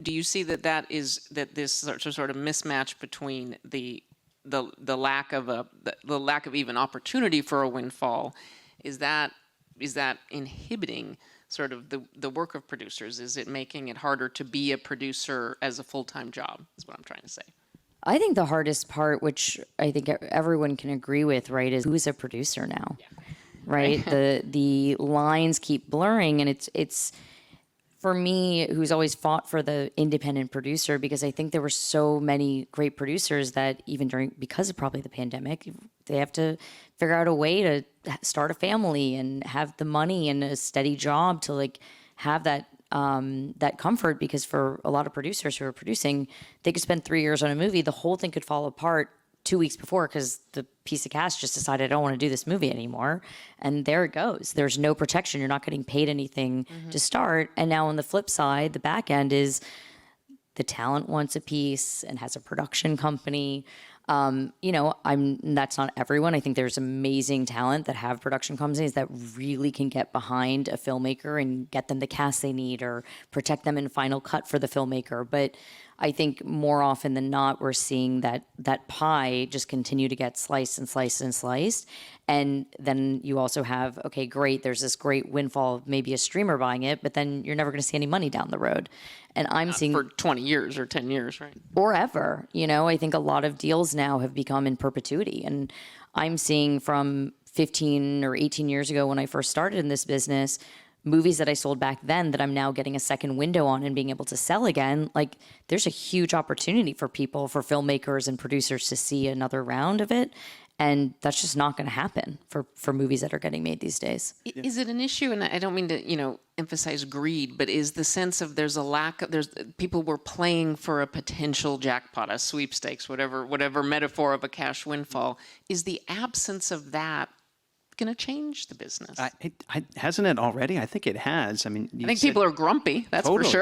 do you see that this sort of mismatch between the lack of the lack of even opportunity for a windfall, is that inhibiting sort of the work of producers? Is it making it harder to be a producer as a full-time job, is what I'm trying to say. I think the hardest part, which I think everyone can agree with, right, is who's a producer now, right? The lines keep blurring, and it's for me, who's always fought for the independent producer, because I think there were so many great producers that even because of probably the pandemic, they have to figure out a way to start a family and have the money and a steady job to like have that that comfort, because for a lot of producers who are producing, they could spend 3 years on a movie, the whole thing could fall apart 2 weeks before because the piece of cast just decided, I don't want to do this movie anymore. And there it goes. There's no protection. You're not getting paid anything to start. And now on the flip side, the back end is the talent wants a piece and has a production company. That's not everyone. I think there's amazing talent that have production companies that really can get behind a filmmaker and get them the cast they need or protect them in final cut for the filmmaker. But I think more often than not, we're seeing that pie just continue to get sliced and sliced and sliced. And then you also have, okay, great, there's this great windfall of maybe a streamer buying it, but then you're never going to see any money down the road. And I'm seeing for 20 years or 10 years, right? Or ever. I think a lot of deals now have become in perpetuity. And I'm seeing from 15 or 18 years ago when I first started in this business, movies that I sold back then that I'm now getting a second window on and being able to sell again. Like, there's a huge opportunity for people, for filmmakers and producers to see another round of it. And that's just not going to happen for movies that are getting made these days. Is it an issue? And I don't mean to, emphasize greed, but is the sense of there's people were playing for a potential jackpot, a sweepstakes, whatever metaphor of a cash windfall. Is the absence of that going to change the business? Hasn't it already? I think it has. I mean, I think people are grumpy. That's for sure.